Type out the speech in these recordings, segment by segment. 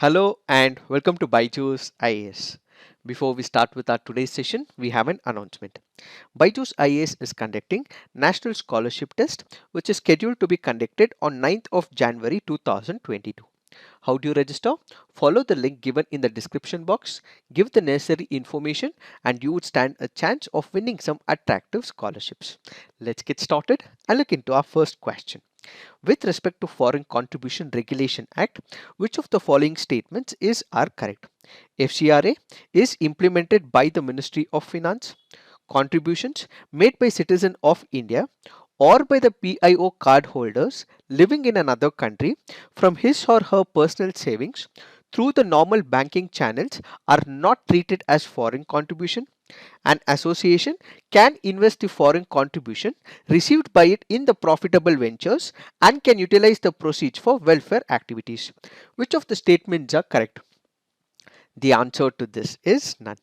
Hello and welcome to Byju's IAS. Before we start with our today's session, we have an announcement. Byju's IAS is conducting National Scholarship Test, which is scheduled to be conducted on 9th of January 2022. How do you register? Follow the link given in the description box, give the necessary information, and you would stand a chance of winning some attractive scholarships. Let's get started and look into our first question. With respect to Foreign Contribution Regulation Act, which of the following statements are correct? FCRA is implemented by the Ministry of Finance. Contributions made by citizen of India or by the PIO card holders living in another country from his or her personal savings through the normal banking channels are not treated as foreign contribution. An association can invest the foreign contribution received by it in the profitable ventures and can utilize the proceeds for welfare activities. Which of the statements are correct? The answer to this is none.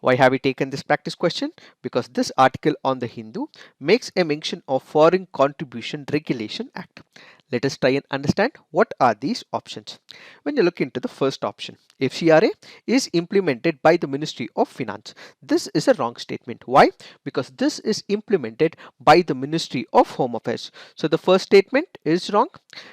Why have we taken this practice question? Because this article on the Hindu makes a mention of Foreign Contribution Regulation Act. Let us try and understand what are these options. When you look into the first option, FCRA is implemented by the Ministry of Finance. This is a wrong statement. Why? Because this is implemented by the Ministry of Home Affairs. So the first statement is wrong.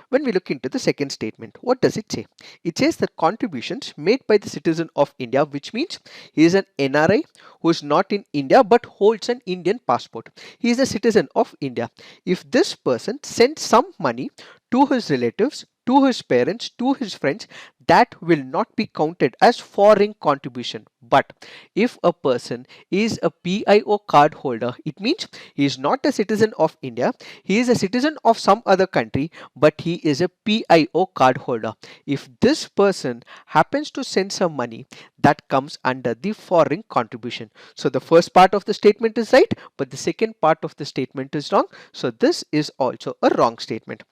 When we look into the second statement, what does it say? It says that contributions made by the citizen of India, which means he is an NRI who is not in India but holds an Indian passport. He is a citizen of India. If this person sends some money to his relatives, to his parents, to his friends, that will not be counted as foreign contribution. But if a person is a PIO card holder, it means he is not a citizen of India, he is a citizen of some other country, but he is a PIO card holder. If this person happens to send some money, that comes under the foreign contribution. So the first part of the statement is right, but the second part of the statement is wrong. So this is also a wrong statement.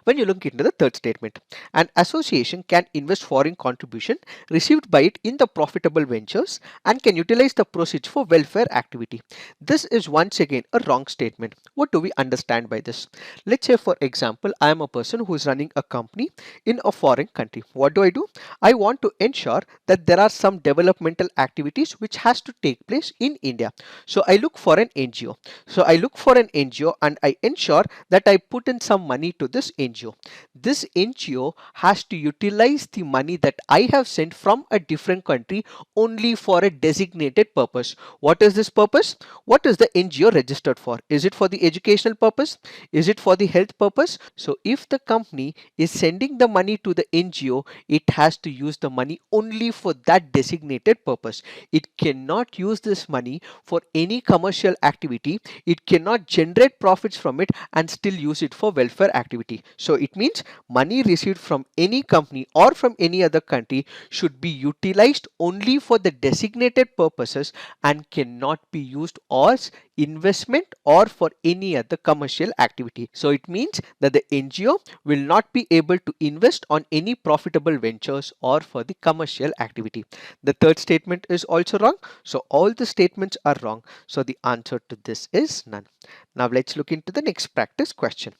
When you look into the third statement, an association can invest foreign contribution received by it in the profitable ventures and can utilize the proceeds for welfare activity. This is once again a wrong statement. What do we understand by this? Let's say for example, I am a person who is running a company in a foreign country. What do? I want to ensure that there are some developmental activities which has to take place in India. So I look for an NGO. And I ensure that I put in some money to this NGO. This NGO has to utilize the money that I have sent from a different country only for a designated purpose. What is this purpose? What is the NGO registered for? Is it for the educational purpose? Is it for the health purpose? So if the company is sending the money to the NGO, it has to use the money only for that designated purpose. It cannot use this money for any commercial activity. It cannot generate profits from it and still use it for welfare activity. So it means money received from any company or from any other country should be utilized only for the designated purposes and cannot be used as investment or for any other commercial activity. So it means that the NGO will not be able to invest on any profitable ventures or for the commercial activity. The third statement is also wrong. So all the statements are wrong. So the answer to this is none. Now let's look into the next practice question.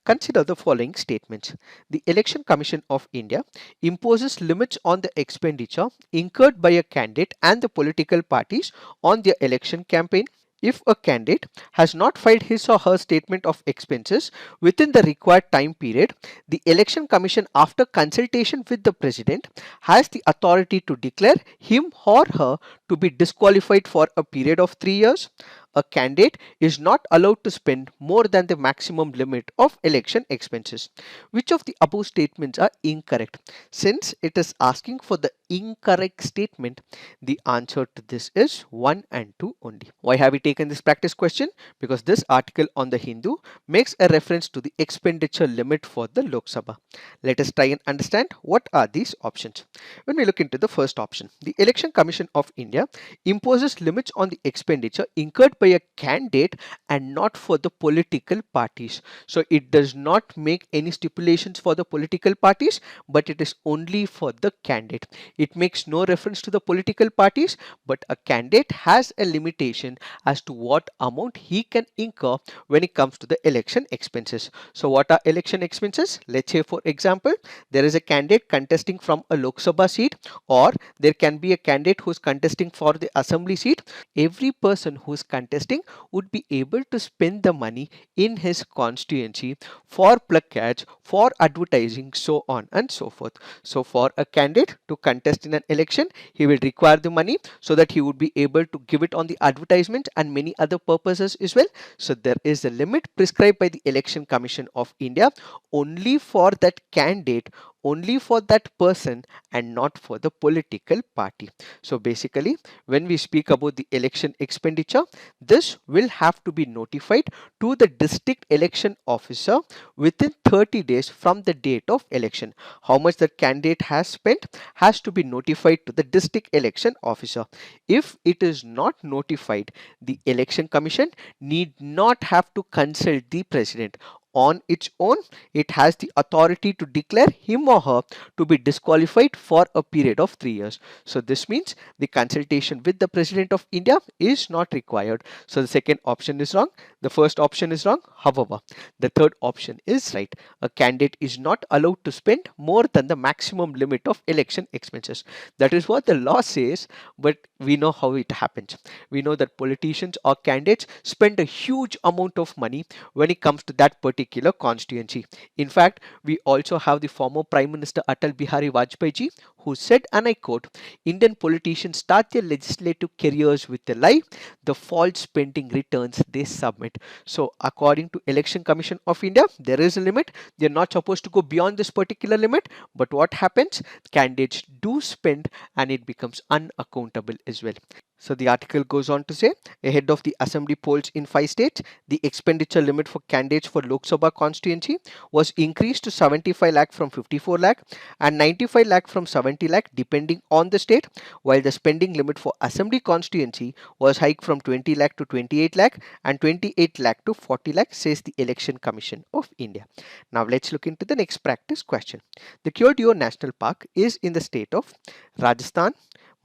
Consider the following statements. The Election Commission of India imposes limits on the expenditure incurred by a candidate and the political parties on their election campaign. If a candidate has not filed his or her statement of expenses within the required time period, the Election Commission, after consultation with the President, has the authority to declare him or her to be disqualified for a period of 3 years. A candidate is not allowed to spend more than the maximum limit of election expenses. Which of the above statements are incorrect? Since it is asking for the incorrect statement, the answer to this is 1 and 2 only. Why have we taken this practice question? Because this article on the Hindu makes a reference to the expenditure limit for the Lok Sabha. Let us try and understand what are these options. When we look into the first option, the Election Commission of India India imposes limits on the expenditure incurred by a candidate and not for the political parties. So it does not make any stipulations for the political parties, but it is only for the candidate. It makes no reference to the political parties, but a candidate has a limitation as to what amount he can incur when it comes to the election expenses. So what are election expenses? Let's say for example, there is a candidate contesting from a Lok Sabha seat, or there can be a candidate who is contesting for the assembly seat. Every person who is contesting would be able to spend the money in his constituency for placards, for advertising, so on and so forth. So for a candidate to contest in an election, he will require the money so that he would be able to give it on the advertisement and many other purposes as well. So there is a limit prescribed by the Election Commission of India only for that candidate, only for that person, and not for the political party. So basically, when we speak about the election expenditure, this will have to be notified to the district election officer within 30 days from the date of election. How much the candidate has spent has to be notified to the district election officer. If it is not notified, the election commission need not have to consult the president. On its own, it has the authority to declare him or her to be disqualified for a period of 3 years. So this means the consultation with the President of India is not required. So the second option is wrong. The first option is wrong. However, the third option is right. A candidate is not allowed to spend more than the maximum limit of election expenses. That is what the law says, but we know how it happens. We know that politicians or candidates spend a huge amount of money when it comes to that particular constituency. In fact, we also have the former Prime Minister Atal Bihari Vajpayee ji, who said, and I quote, Indian politicians start their legislative careers with a lie, the false spending returns they submit. So according to Election Commission of India, there is a limit. They're not supposed to go beyond this particular limit, but what happens? Candidates do spend and it becomes unaccountable as well. So the article goes on to say, ahead of the assembly polls in 5 states, the expenditure limit for candidates for Lok Sabha constituency was increased to 75 lakh from 54 lakh and 95 lakh from 70 lakh depending on the state, while the spending limit for assembly constituency was hiked from 20 lakh to 28 lakh and 28 lakh to 40 lakh, says the Election Commission of India. Now let's look into the next practice question. The Kyodeo National Park is in the state of Rajasthan,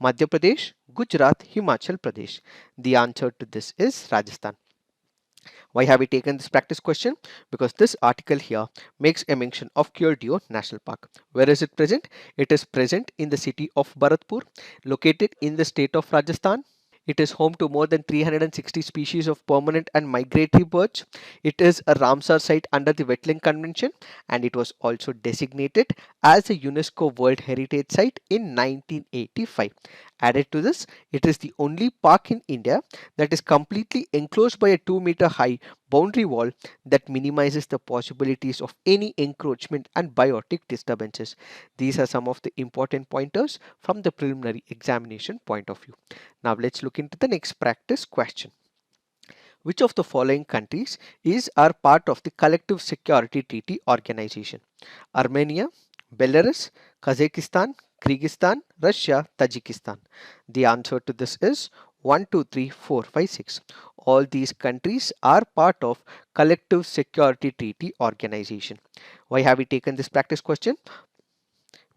Madhya Pradesh, Gujarat, Himachal Pradesh. The answer to this is Rajasthan. Why have we taken this practice question? Because this article here makes a mention of Kyodeo National Park. Where is it present? It is present in the city of Bharatpur, located in the state of Rajasthan. It is home to more than 360 species of permanent and migratory birds. It is a Ramsar site under the Wetland Convention, and it was also designated as a UNESCO World Heritage Site in 1985. Added to this, it is the only park in India that is completely enclosed by a 2-meter high boundary wall that minimizes the possibilities of any encroachment and biotic disturbances. These are some of the important pointers from the preliminary examination point of view. Now let's look into the next practice question. Which of the following countries is are part of the Collective Security Treaty Organization? Armenia, Belarus, Kazakhstan, Kyrgyzstan, Russia, Tajikistan. The answer to this is 1, 2, 3, 4, 5, 6. All these countries are part of Collective Security Treaty Organization. Why have we taken this practice question?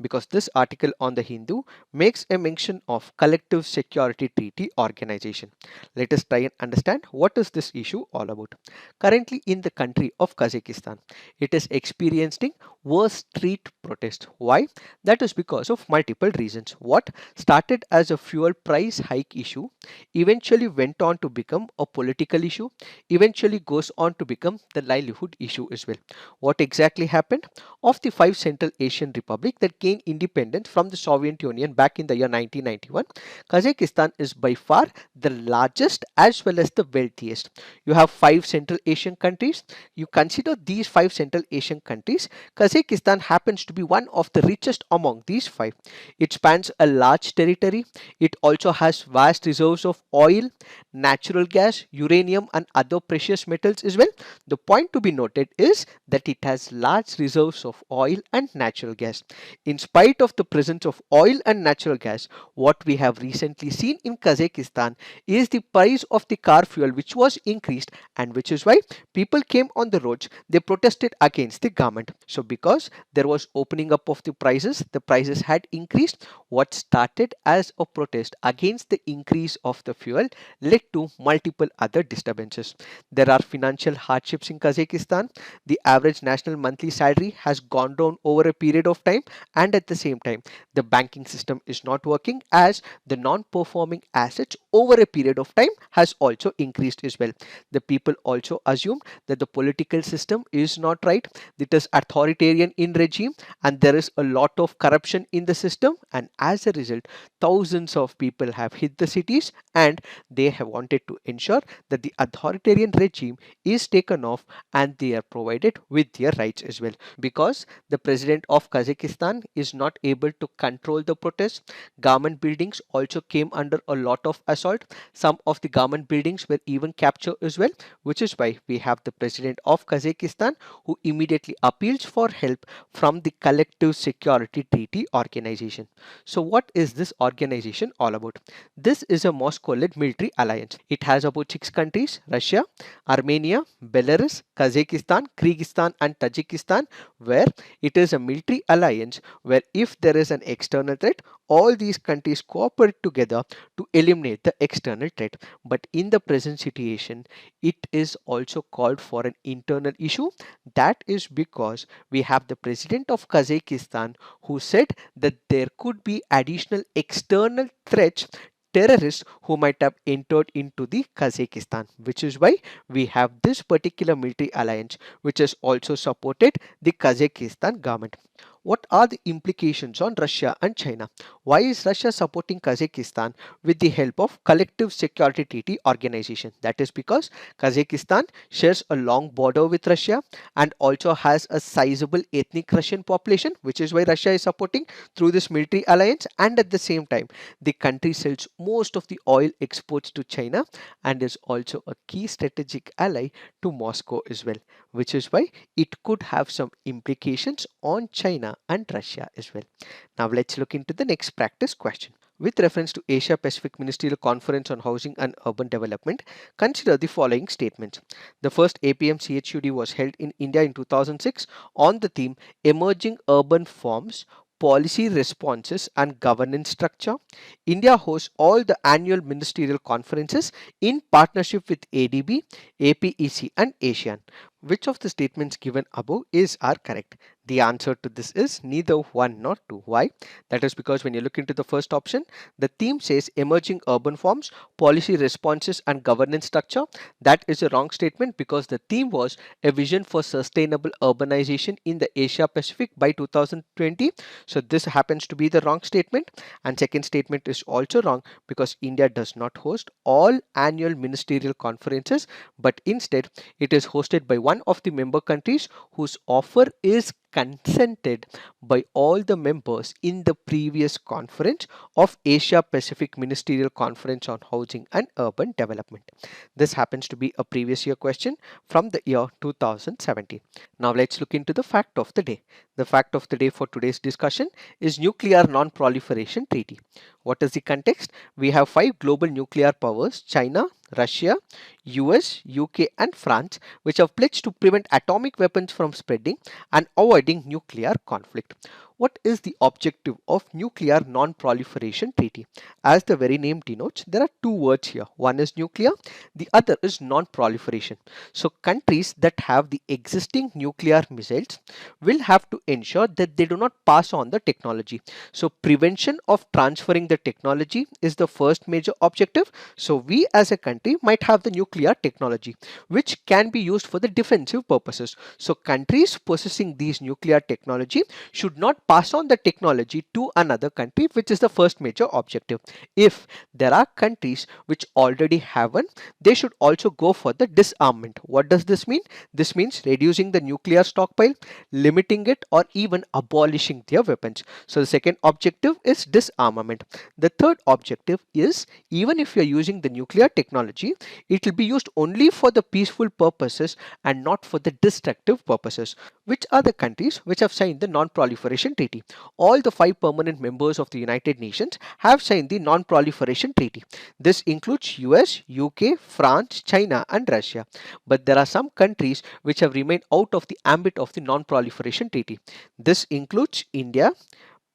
Because this article on the Hindu makes a mention of Collective Security Treaty Organization. Let us try and understand what is this issue all about. Currently in the country of Kazakhstan, it is experiencing worst street protest. Why? That is because of multiple reasons. What started as a fuel price hike issue eventually went on to become a political issue, eventually goes on to become the livelihood issue as well. What exactly happened? Of the 5 Central Asian republics that gained independence from the Soviet Union back in the year 1991, Kazakhstan is by far the largest as well as the wealthiest. You have 5 Central Asian countries. You consider these 5 Central Asian countries, Kazakhstan happens to be one of the richest among these 5. It spans a large territory. It also has vast reserves of oil, natural gas, uranium and other precious metals as well. The point to be noted is that it has large reserves of oil and natural gas. In in spite of the presence of oil and natural gas, what we have recently seen in Kazakhstan is the price of the car fuel which was increased, and which is why people came on the roads. They protested against the government. So because there was opening up of the prices had increased. What started as a protest against the increase of the fuel led to multiple other disturbances. There are financial hardships in Kazakhstan. The average national monthly salary has gone down over a period of time, and at the same time the banking system is not working, as the non-performing assets over a period of time has also increased as well. The people also assumed that the political system is not right, it is authoritarian in regime, and there is a lot of corruption in the system, and as a result thousands of people have hit the cities, and they have wanted to ensure that the authoritarian regime is taken off and they are provided with their rights as well. Because the president of Kazakhstan is not able to control the protests, government buildings also came under a lot of assault. Some of the government buildings were even captured as well, which is why we have the president of Kazakhstan who immediately appeals for help from the Collective Security Treaty Organization. So what is this organization all about? This is a Moscow-led military alliance. It has about 6 countries: Russia, Armenia, Belarus, Kazakhstan, Kyrgyzstan and Tajikistan, where it is a military alliance where if there is an external threat, all these countries cooperate together to eliminate the external threat. But in the present situation, it is also called for an internal issue. That is because we have the president of Kazakhstan who said that there could be additional external threats, terrorists who might have entered into the Kazakhstan, which is why we have this particular military alliance which has also supported the Kazakhstan government. What are the implications on Russia and China? Why is Russia supporting Kazakhstan with the help of Collective Security Treaty Organization? That is because Kazakhstan shares a long border with Russia and also has a sizable ethnic Russian population, which is why Russia is supporting through this military alliance. And at the same time, the country sells most of the oil exports to China and is also a key strategic ally to Moscow as well, which is why it could have some implications on China and Russia as well. Now let's look into the next practice question. With reference to Asia Pacific Ministerial Conference on Housing and Urban Development, consider the following statements. The first APM CHUD was held in India in 2006 on the theme Emerging Urban Forms, Policy Responses and Governance Structure. India hosts all the annual ministerial conferences in partnership with ADB, APEC and ASEAN. Which of the statements given above are correct? The answer to this is neither one nor two. Why? That is because when you look into the first option, the theme says emerging urban forms, policy responses and governance structure. That is a wrong statement because the theme was a vision for sustainable urbanization in the Asia Pacific by 2020. So this happens to be the wrong statement. And second statement is also wrong because India does not host all annual ministerial conferences, but instead it is hosted by one of the member countries whose offer is consented by all the members in the previous conference of Asia Pacific Ministerial Conference on Housing and Urban Development. This happens to be a previous year question from the year 2017. Now let's look into the fact of the day. The fact of the day for today's discussion is Nuclear Non-Proliferation Treaty. What is the context? We have 5 global nuclear powers: China, Russia, US, UK and France, which have pledged to prevent atomic weapons from spreading and avoiding nuclear conflict. What is the objective of Nuclear Non-Proliferation Treaty? As the very name denotes, there are two words here. One is nuclear, the other is non-proliferation. So countries that have the existing nuclear missiles will have to ensure that they do not pass on the technology. So prevention of transferring the technology is the first major objective. So we as a country might have the nuclear technology which can be used for the defensive purposes. So countries possessing these nuclear technology should not pass on the technology to another country, which is the first major objective. If there are countries which already have one, they should also go for the disarmament. What does this mean? This means reducing the nuclear stockpile, limiting it or even abolishing their weapons. So the second objective is disarmament. The third objective is, even if you are using the nuclear technology, it will be used only for the peaceful purposes and not for the destructive purposes. Which are the countries which have signed the non-proliferation Non-Proliferation Treaty. All the five permanent members of the United Nations have signed the Non-Proliferation Treaty. This includes US, UK, France, China and Russia. But there are some countries which have remained out of the ambit of the Non-Proliferation Treaty. This includes India,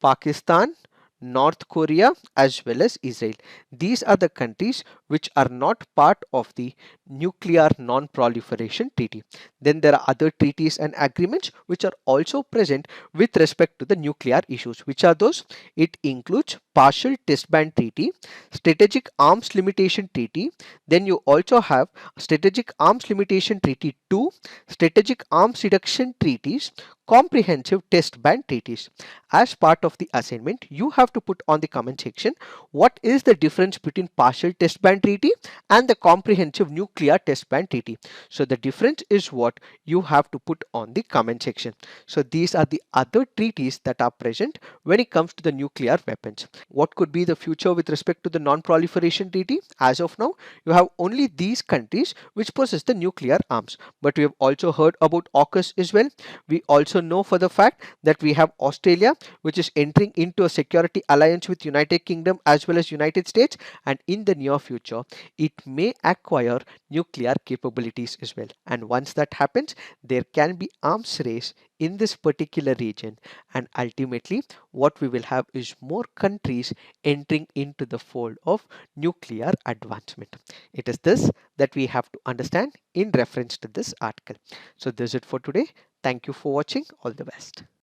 Pakistan, North Korea as well as Israel. These are the countries which are not part of the nuclear non-proliferation treaty. Then there are other treaties and agreements which are also present with respect to the nuclear issues. Which are those? It includes partial test ban treaty, strategic arms limitation treaty. Then you also have strategic arms limitation treaty 2, strategic arms reduction treaties, comprehensive test ban treaties. As part of the assignment, you have to put on the comment section what is the difference between partial test ban treaty and the comprehensive nuclear test ban treaty. So the difference is what you have to put on the comment section. So these are the other treaties that are present when it comes to the nuclear weapons. What could be the future with respect to the non-proliferation treaty? As of now, you have only these countries which possess the nuclear arms. But we have also heard about AUKUS as well. We also know for the fact that we have Australia, which is entering into a security alliance with United Kingdom as well as United States, and in the near future it may acquire nuclear capabilities as well. And once that happens, there can be arms race in this particular region, and ultimately what we will have is more countries entering into the fold of nuclear advancement. It is this that we have to understand in reference to this article. So this is it for today. Thank you for watching. All the best.